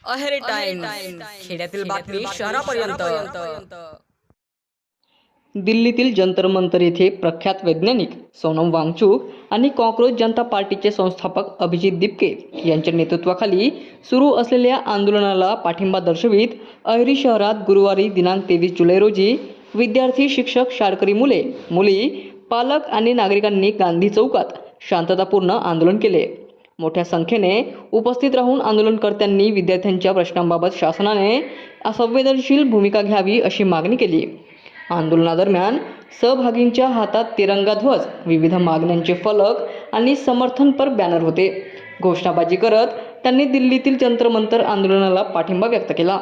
Aheri times, खेड्यातील बातमी शहरापर्यंत। दिल्लीतील जंतर मंतर येथे प्रख्यात वैज्ञानिक सोनम वांगचुक आणि कॉक्रोच जनता पार्टीचे संस्थापक अभिजित दिपके यांच्या नेतृत्वाखाली सुरू असलेल्या आंदोलनाला पाठिंबा दर्शवित अहेरी शहरात गुरुवारी दिनांक 23 जुलै रोजी विद्यार्थी, शिक्षक, शाळकरी मुले, मुली, पालक आणि नागरिकांनी गांधी चौकात शांततापूर्ण आंदोलन केले। मोठ्या संख्येने उपस्थित राहून आंदोलनकर्त्यांनी विद्यार्थ्यांच्या प्रश्नांबाबत शासनाने संवेदनशील भूमिका घ्यावी अशी मागणी केली। आंदोलनादरम्यान सहभागींच्या हातात तिरंगा ध्वज, विविध मागण्यांचे फलक आणि समर्थनपर बॅनर होते। घोषणाबाजी करत त्यांनी दिल्लीतील जंतर मंतर आंदोलनाला पाठिंबा व्यक्त केला।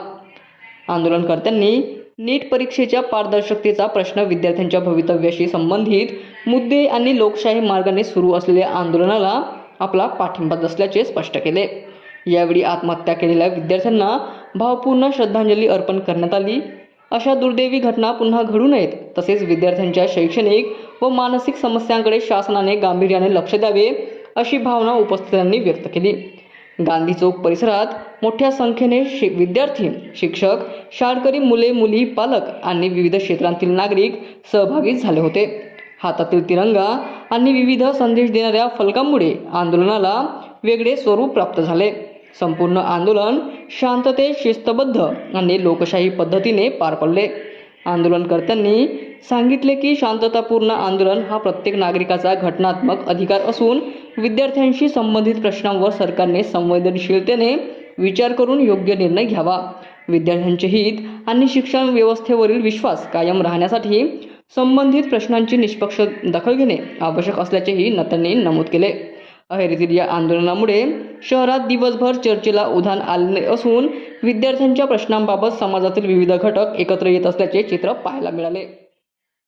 आंदोलनकर्त्यांनी नीट परीक्षेच्या पारदर्शकतेचा प्रश्न, विद्यार्थ्यांच्या भवितव्याशी संबंधित मुद्दे आणि लोकशाही मार्गाने सुरू असलेल्या आंदोलनाला आपला पाठिंबा असल्याचे स्पष्ट केले। यावेळी आत्महत्या केलेल्या विद्यार्थ्यांना भावपूर्ण श्रद्धांजली अर्पण करण्यात आली। अशा दुर्दैवी घटना पुन्हा घडू नयेत, तसेच विद्यार्थ्यांच्या शैक्षणिक व मानसिक समस्यांकडे शासनाने गांभीर्याने लक्ष द्यावे अशी भावना उपस्थितांनी व्यक्त केली। गांधी चौक परिसरात मोठ्या संख्येने विद्यार्थी, शिक्षक, शाळकरी मुले, मुली, पालक आणि विविध क्षेत्रांतील नागरिक सहभागी झाले होते। हातातील तिरंगा आणि विविध संदेश देणाऱ्या फलकांमुळे आंदोलनाला वेगळे स्वरूप प्राप्त झाले। संपूर्ण आंदोलन शांततेत, शिस्तबद्ध आणि लोकशाही पद्धतीने पार पडले। आंदोलनकर्त्यांनी सांगितले की शांततापूर्ण आंदोलन हा प्रत्येक नागरिकाचा घटनात्मक अधिकार असून विद्यार्थ्यांशी संबंधित प्रश्नांवर सरकारने संवेदनशीलतेने विचार करून योग्य निर्णय घ्यावा। विद्यार्थ्यांचे हित आणि शिक्षण व्यवस्थेवरील विश्वास कायम राहण्यासाठी संबंधित प्रश्नांची निष्पक्ष दखल घेणे आवश्यक असल्याचेही त्यांनी नमूद केले। अहेरीतील या आंदोलनामुळे शहरात दिवसभर चर्चेला उधाण आले असून विद्यार्थ्यांच्या प्रश्नांबाबत समाजातील विविध घटक एकत्र येत असल्याचे चित्र पाहायला मिळाले।